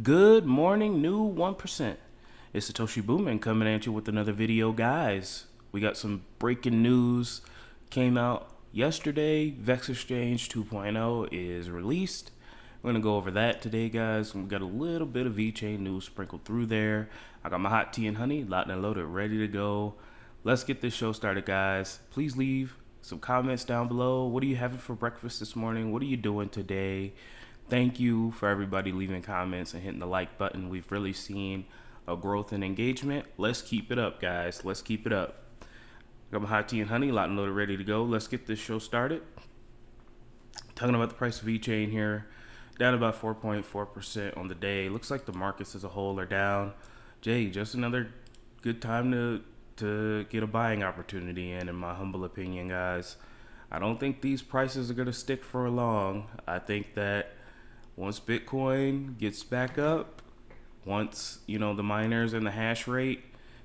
Good morning, new 1%. It's Satoshi Boomin coming at you with another video, guys. We got some breaking news. Came out yesterday. VEXCHANGE 2.0 is released. We're going to go over that today, guys. We got a little bit of VeChain news sprinkled through there. I got my hot tea and honey, locked and loaded, ready to go. Let's get this show started, guys. Please leave some comments down below. What are you having for breakfast this morning? What are you doing today? Thank you for everybody leaving comments and hitting the like button. We've really seen a growth in engagement. Let's keep it up, guys. Let's keep it up. Got my hot tea and honey, locked and loaded, ready to go. Let's get this show started. Talking about the price of VeChain here, down about 4.4% on the day. Looks like the markets as a whole are down. Jay, just another good time to get a buying opportunity in my humble opinion, guys. I don't think these prices are going to stick for long. I think that once Bitcoin gets back up, once the miners and the hash rate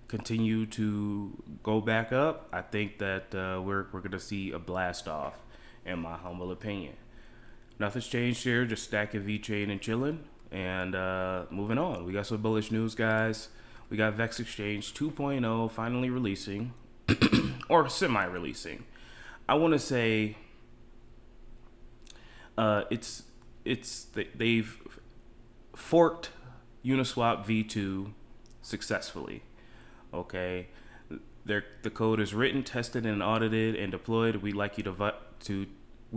continue to go back up, I think that we're going to see a blast off, in my humble opinion. Nothing's changed here, just stacking VeChain and chilling, and moving on. We got some bullish news, guys. We got VEXCHANGE 2.0 finally releasing, or semi-releasing. I want to say they've forked Uniswap v2 successfully. Okay, the code is written, tested, and audited and deployed. We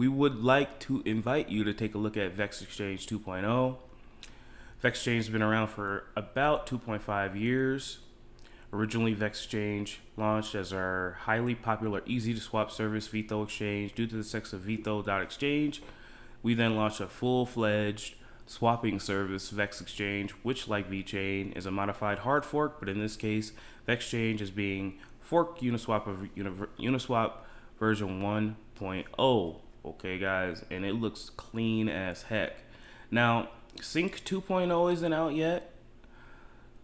would like to invite you to take a look at VEXCHANGE 2.0. VEXCHANGE has been around for about 2.5 years. Originally, VEXCHANGE launched as our highly popular easy-to-swap service, VTHO exchange. Due to the success of VTHO.exchange, we then launched a full-fledged swapping service, VEXCHANGE, which, like VeChain, is a modified hard fork, but in this case, VEXCHANge is being forked Uniswap of Uniswap version 1.0. Okay, guys, and it looks clean as heck. Now, Sync 2.0 isn't out yet,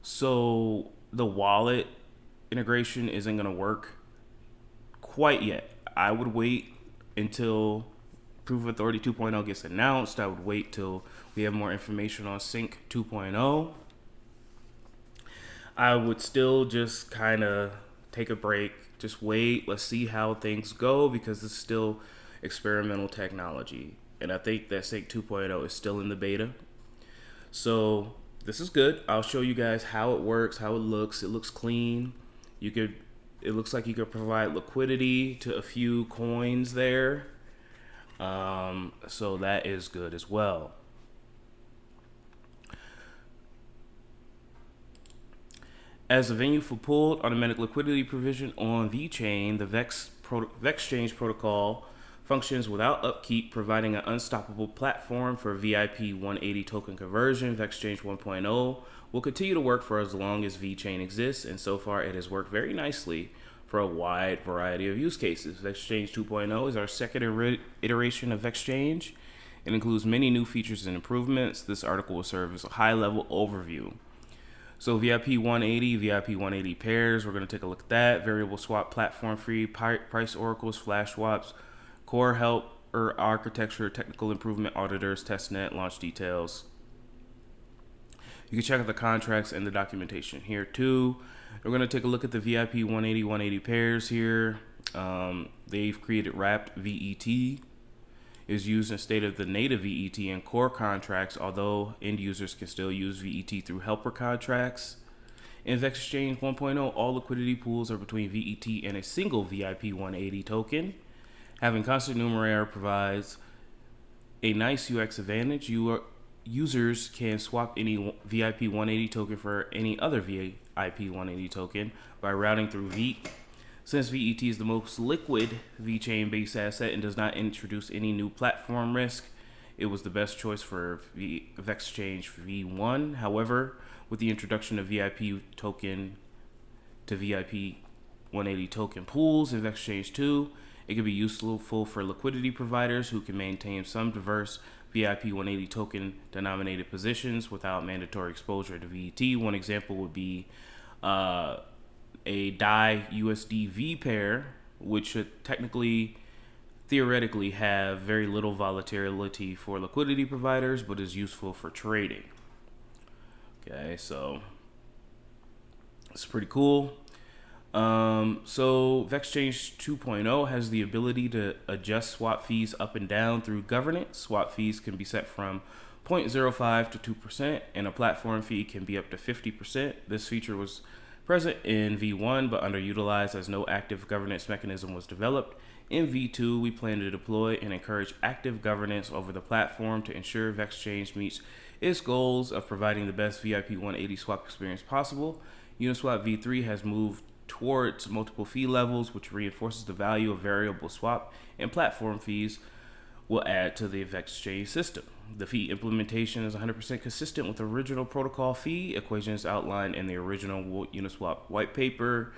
so the wallet integration isn't going to work quite yet. I would wait until Proof of Authority 2.0 gets announced. I would wait till we have more information on Sync 2.0. I would still just kind of take a break, just wait, let's see how things go, because it's still experimental technology. And I think that Sync 2.0 is still in the beta. So this is good. I'll show you guys how it works, how it looks. It looks clean. It looks like you could provide liquidity to a few coins there. So that is good as well. As a venue for pooled automatic liquidity provision on VeChain, the VEXCHANGE protocol functions without upkeep, providing an unstoppable platform for VIP 180 token conversion. VEXCHANGE 1.0 will continue to work for as long as VeChain exists, and so far it has worked very nicely for a wide variety of use cases. VEXCHANGE 2.0 is our second iteration of VEXCHANGE. It includes many new features and improvements. This article will serve as a high-level overview. So VIP 180, VIP 180 pairs, we're going to take a look at that. Variable swap platform free, price oracles, flash swaps, core help or architecture, technical improvement, auditors, testnet, launch details. You can check out the contracts and the documentation here too. We're going to take a look at the VIP 180, 180 pairs here. They've created wrapped VET. Is used instead of the native VET in core contracts, although end users can still use VET through helper contracts. In VEXCHANGE 1.0, all liquidity pools are between VET and a single VIP 180 token. Having constant numerator provides a nice UX advantage. Users can swap any VIP 180 token for any other VIP 180 token by routing through VET. Since VET is the most liquid VeChain-based asset and does not introduce any new platform risk, it was the best choice for VEXCHANGE v1. However, with the introduction of VIP token to VIP 180 token pools in VEXCHANGE 2, it can be useful for liquidity providers who can maintain some diverse VIP 180 token denominated positions without mandatory exposure to VET. One example would be a DAI USD V pair, which should theoretically have very little volatility for liquidity providers, but is useful for trading. Okay, so it's pretty cool. So VeXChange 2.0 has the ability to adjust swap fees up and down through governance. Swap fees can be set from 0.05 to 2%, and a platform fee can be up to 50%. This feature was present in V1 but underutilized as no active governance mechanism was developed. In V2, we plan to deploy and encourage active governance over the platform to ensure VeXChange meets its goals of providing the best VIP 180 swap experience possible. Uniswap V3 has moved towards multiple fee levels, which reinforces the value of variable swap and platform fees will add to the VeXChange system. The fee implementation is 100% consistent with the original protocol fee equations outlined in the original Uniswap white paper,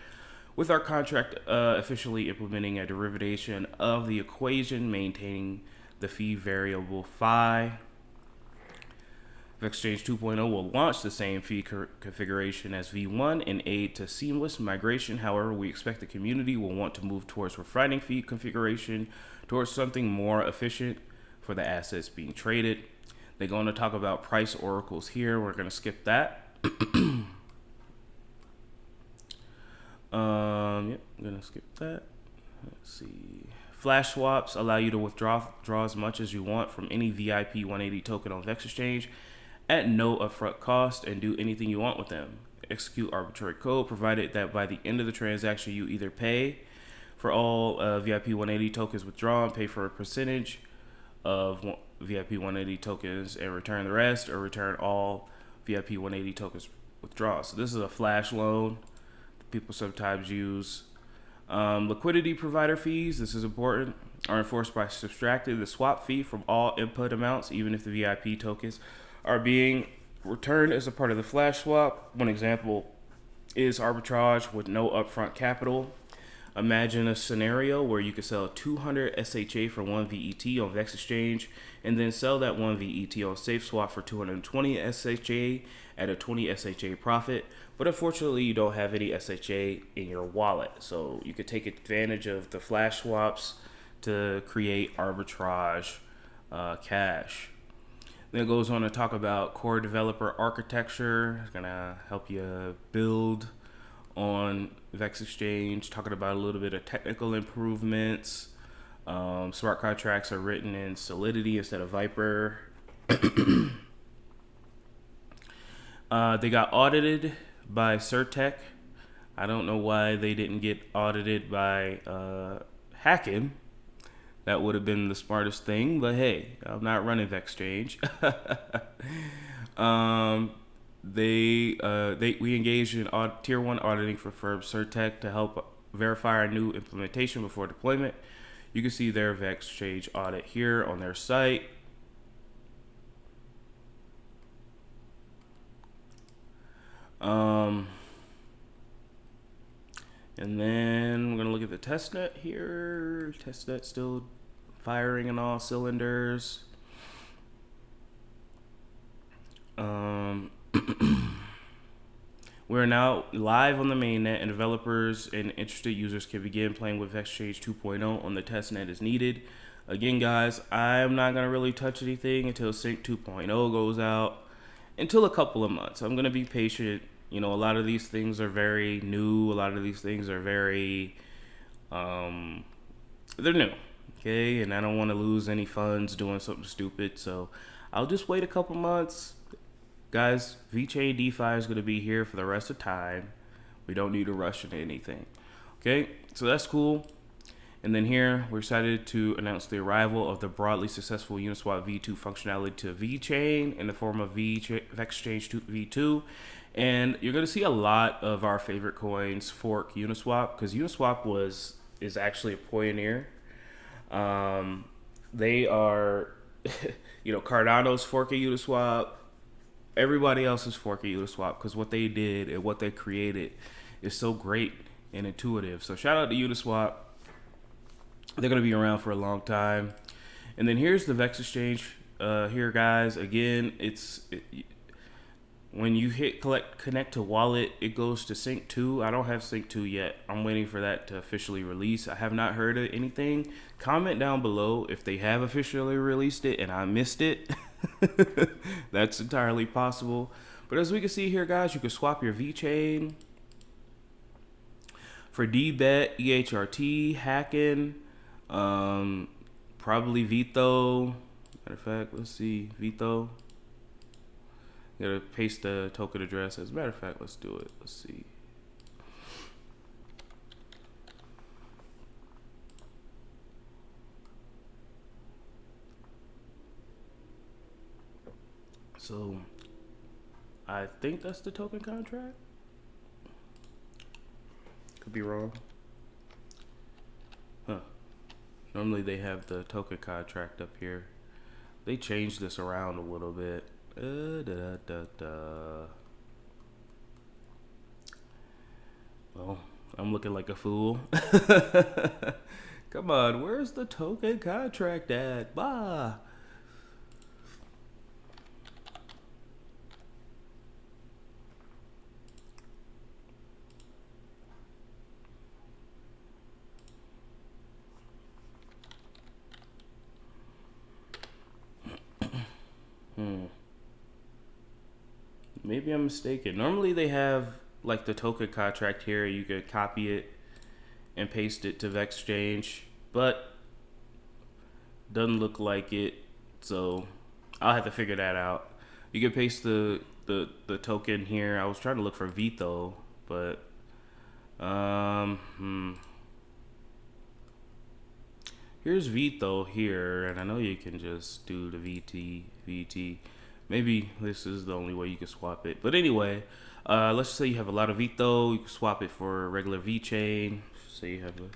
with our contract officially implementing a derivation of the equation, maintaining the fee variable phi. VeXChange 2.0 will launch the same fee configuration as V1 and aid to seamless migration. However, we expect the community will want to move towards refining fee configuration towards something more efficient for the assets being traded. They're going to talk about price oracles here. We're going to skip that. I'm going to skip that. Let's see. Flash swaps allow you to withdraw as much as you want from any VIP 180 token on VeXChange at no upfront cost and do anything you want with them. Execute arbitrary code provided that by the end of the transaction you either pay for all VIP 180 tokens withdrawn, pay for a percentage of VIP 180 tokens and return the rest, or return all VIP 180 tokens withdrawn. So this is a flash loan people sometimes use. Liquidity provider fees, this is important, are enforced by subtracting the swap fee from all input amounts, even if the VIP tokens are being returned as a part of the flash swap. One example is arbitrage with no upfront capital. Imagine a scenario where you could sell 200 SHA for 1 VET on VeXChange and then sell that 1 VET on SafeSwap for 220 SHA at a 20 SHA profit. But unfortunately, you don't have any SHA in your wallet. So you could take advantage of the flash swaps to create arbitrage cash. Then it goes on to talk about core developer architecture. It's going to help you build on VeXChange, talking about a little bit of technical improvements. Smart contracts are written in Solidity instead of Viper. They got audited by Certec. I don't know why they didn't get audited by Hacking. That would have been the smartest thing, but hey, I'm not running VeXChange. We engaged in tier 1 auditing for firm Certec to help verify our new implementation before deployment. You can see their VeXChange audit here on their site. And then we're going to look at the testnet here. Testnet still firing in all cylinders. We're now live on the mainnet, and developers and interested users can begin playing with VeXChange 2.0 on the testnet as needed. Again, guys, I'm not going to really touch anything until Sync 2.0 goes out, until a couple of months. I'm going to be patient. You know, a lot of these things are very new. A lot of these things are very, they're new, okay? And I don't want to lose any funds doing something stupid, so I'll just wait a couple months. Guys, VeChain DeFi is going to be here for the rest of time. We don't need to rush into anything. Okay, so that's cool. And then here, we're excited to announce the arrival of the broadly successful Uniswap V2 functionality to VeChain in the form of VeXChange V2. And you're going to see a lot of our favorite coins fork Uniswap, because Uniswap is actually a pioneer. They are, Cardano's forking Uniswap. Everybody else is forking Uniswap because what they did and what they created is so great and intuitive. So shout out to Uniswap. They're going to be around for a long time. And then here's the VeXChange here, guys. Again, when you hit connect to wallet, it goes to Sync 2. I don't have Sync 2 yet. I'm waiting for that to officially release. I have not heard of anything. Comment down below if they have officially released it and I missed it. That's entirely possible. But as we can see here, guys, you can swap your VeChain for DBET, EHRT, Hacking, probably VTHO. Matter of fact, let's see, VTHO. Gotta paste the token address. As a matter of fact, let's do it. Let's see. So I think that's the token contract. Could be wrong. Huh. Normally they have the token contract up here. They changed this around a little bit. Well, I'm looking like a fool. Come on, where's the token contract at? Bah. Maybe I'm mistaken. Normally they have like the token contract here. You could copy it and paste it to VEXCHANGE, but doesn't look like it. So I'll have to figure that out. You can paste the token here. I was trying to look for VTHO, but here's VTHO here, and I know you can just do the VT. Maybe this is the only way you can swap it. But anyway, let's say you have a lot of VTHO. You can swap it for regular VeChain. Say you have a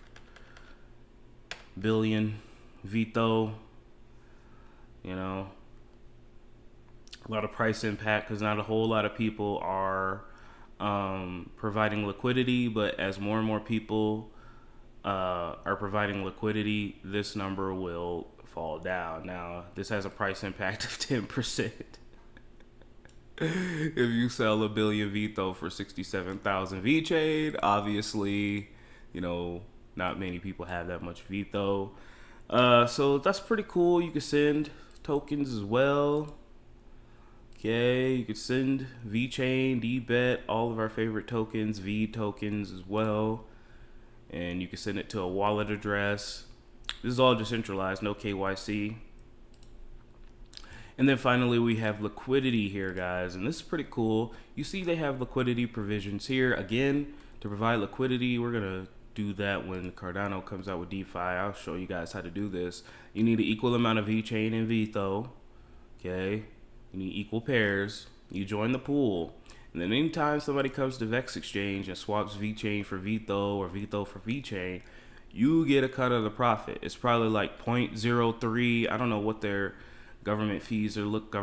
billion VTHO. You know, a lot of price impact because not a whole lot of people are providing liquidity. But as more and more people are providing liquidity, this number will fall down. Now, this has a price impact of 10%. If you sell a billion VTHO for 67,000 VeChain, obviously, you know, not many people have that much VTHO. So that's pretty cool. You can send tokens as well. Okay, you could send VeChain, DBET, all of our favorite tokens, V tokens as well. And you can send it to a wallet address. This is all decentralized, no KYC. And then finally we have liquidity here, guys, and this is pretty cool. You see they have liquidity provisions here. Again, to provide liquidity, we're gonna do that when Cardano comes out with DeFi. I'll show you guys how to do this. You need an equal amount of VeChain and VTHO. Okay, you need equal pairs. You join the pool. And then anytime somebody comes to VEXCHANGE and swaps VeChain for VTHO or VTHO for VeChain, you get a cut of the profit. It's probably like 0.03. I don't know what their governance fees look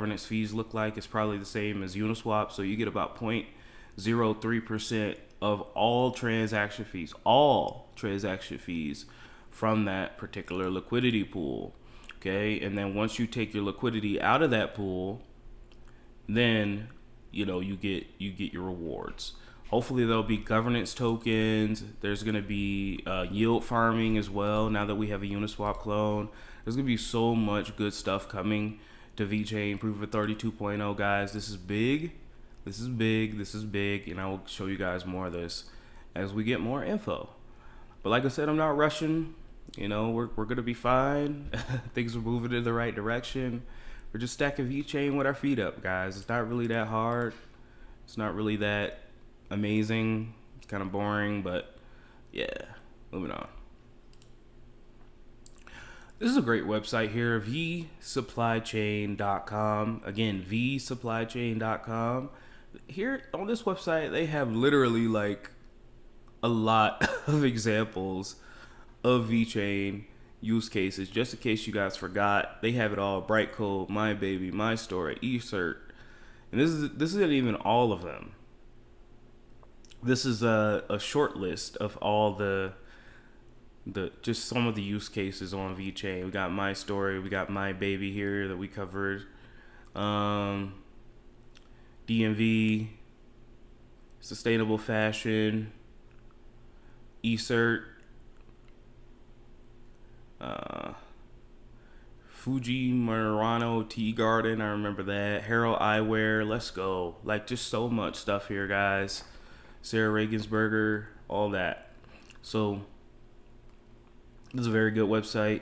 like. It's probably the same as Uniswap. So you get about 0.03% of all transaction fees from that particular liquidity pool. Okay, and then once you take your liquidity out of that pool, then you know you get your rewards. Hopefully there'll be governance tokens. There's gonna be yield farming as well. Now that we have a Uniswap clone, there's gonna be so much good stuff coming to VeChain Proof of Authority 2.0, guys. This is big. This is big, and I will show you guys more of this as we get more info. But like I said, I'm not rushing. You know, we're gonna be fine. Things are moving in the right direction. We're just stacking VeChain with our feet up, guys. It's not really that hard. It's not really that amazing. It's kind of boring, but yeah, moving on. This is a great website here, vsupplychain.com. Again, vsupplychain.com. Here on this website, they have literally like a lot of examples of VeChain use cases. Just in case you guys forgot, they have it all: Brightcode, MyBaby, MyStory, eCert. And this isn't even all of them. This is a short list of all the just some of the use cases on VeChain. We got MyStory, we got MyBaby here that we covered. DMV, sustainable fashion, eCert, Fuji Murano Tea Garden, I remember that. Harold Eyewear, let's go. Like, just so much stuff here, guys. Sarah Regensberger, all that. So, this is a very good website.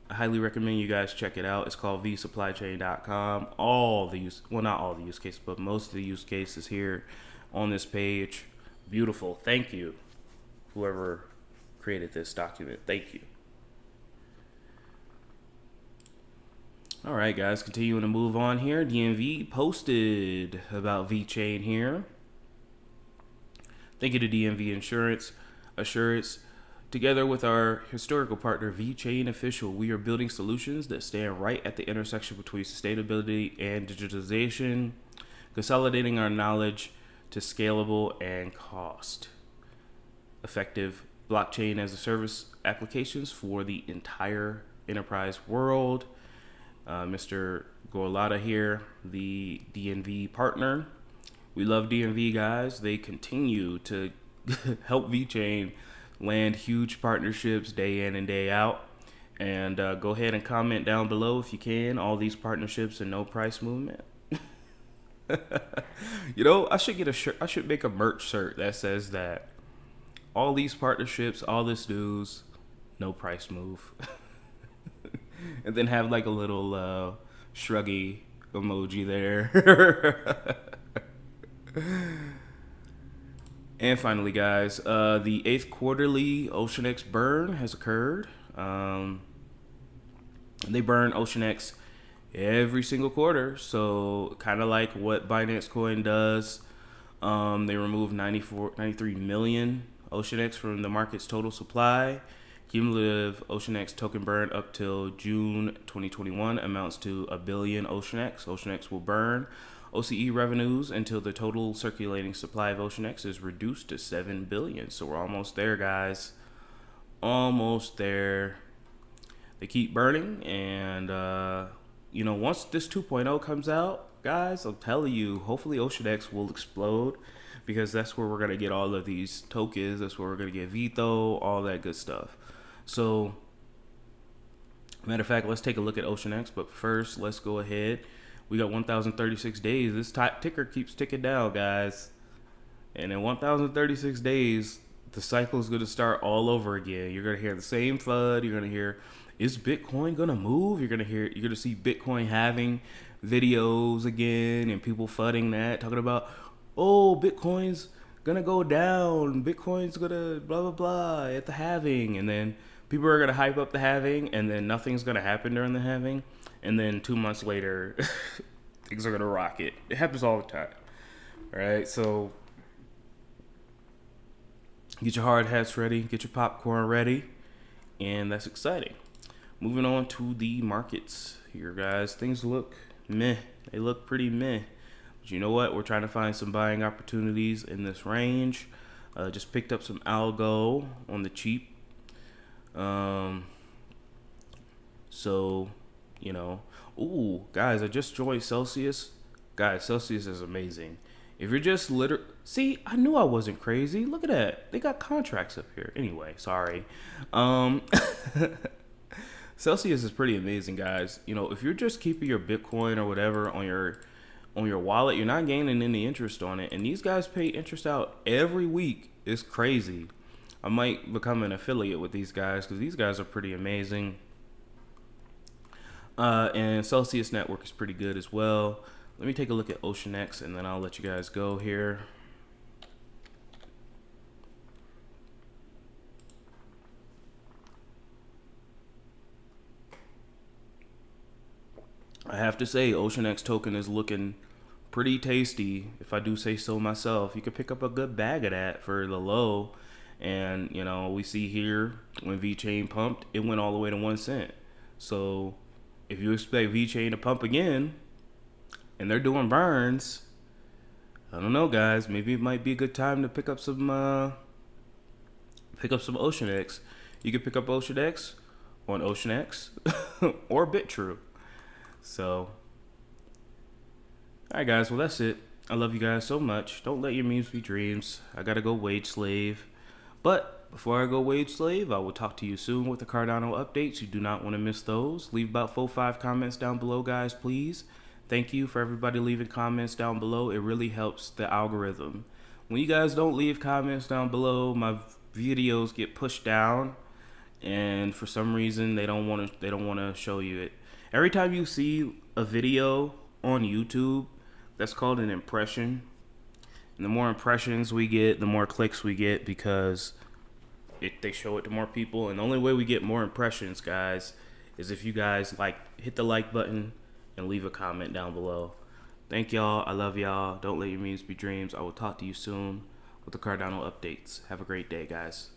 I highly recommend you guys check it out. It's called vsupplychain.com. All the use, well, not all the use cases, but most of the use cases here on this page. Beautiful. Thank you, whoever created this document. Thank you. All right, guys, continuing to move on here. DMV posted about VeChain here. Thank you to DMV Assurance. Together with our historical partner, VeChain Official, we are building solutions that stand right at the intersection between sustainability and digitalization, consolidating our knowledge to scalable and cost-effective blockchain as a service applications for the entire enterprise world. Mr. Gorlata here, the DNV partner. We love DNV, guys. They continue to help VeChain land huge partnerships day in and day out. And go ahead and comment down below if you can. All these partnerships and no price movement. You know, I should get a shirt. I should make a merch shirt that says that all these partnerships, all this news, no price move. And then have like a little shruggy emoji there. And finally, guys, the 8th quarterly OceanX burn has occurred. They burn OceanX every single quarter, so kind of like what Binance Coin does. They remove 93 million OceanX from the market's total supply. Cumulative OceanX token burn up till June 2021 amounts to 1 billion OceanX. OceanX will burn OCE revenues until the total circulating supply of OceanX is reduced to 7 billion. So we're almost there, guys. Almost there. They keep burning, and you know, once this 2.0 comes out, guys, I'm telling you, hopefully OceanX will explode, because that's where we're gonna get all of these tokens. That's where we're gonna get VTHO, all that good stuff. So, matter of fact, let's take a look at OceanX. But first, let's go ahead. We got 1,036 days. This ticker keeps ticking down, guys. And in 1,036 days, the cycle is going to start all over again. You're going to hear the same FUD. You're going to hear, is Bitcoin going to move? You're going to see Bitcoin having videos again and people FUDding that, talking about, oh, Bitcoin's going to go down. Bitcoin's going to blah, blah, blah at the halving. And then people are going to hype up the halving, and then nothing's going to happen during the halving. And then 2 months later, things are going to rocket. It happens all the time. All right, so get your hard hats ready. Get your popcorn ready. And that's exciting. Moving on to the markets here, guys. Things look meh. They look pretty meh. But you know what? We're trying to find some buying opportunities in this range. Just picked up some algo on the cheap. So, you know, ooh, guys, I just joined Celsius. Guys, Celsius is amazing. If you're just see, I knew I wasn't crazy. Look at that. They got contracts up here. Anyway, sorry. Celsius is pretty amazing, guys. You know, if you're just keeping your Bitcoin or whatever on your wallet, you're not gaining any interest on it. And these guys pay interest out every week. It's crazy. I might become an affiliate with these guys because these guys are pretty amazing. And Celsius Network is pretty good as well. Let me take a look at OceanX, and then I'll let you guys go here. I have to say, OceanX token is looking pretty tasty, if I do say so myself. You could pick up a good bag of that for the low. And, you know, we see here when VeChain pumped, it went all the way to 1 cent. So if you expect VeChain to pump again, and they're doing burns, I don't know, guys. Maybe it might be a good time to pick up some OceanX. You could pick up OceanX on OceanX or BitTrue. So, all right, guys. Well, that's it. I love you guys so much. Don't let your memes be dreams. I gotta go wage slave. But Before I go wage slave, I will talk to you soon with the Cardano updates. You do not want to miss those. Leave about 4-5 comments down below, guys, please. Thank you for everybody leaving comments down below. It really helps the algorithm. When you guys don't leave comments down below, my videos get pushed down, and for some reason they don't want to show you it. Every time you see a video on YouTube, that's called an impression. And the more impressions we get, the more clicks we get, because they show it to more people. And the only way we get more impressions, guys, is if you guys hit the like button and leave a comment down below. Thank y'all. I love y'all. Don't let your memes be dreams. I will talk to you soon with the Cardano updates. Have a great day, guys.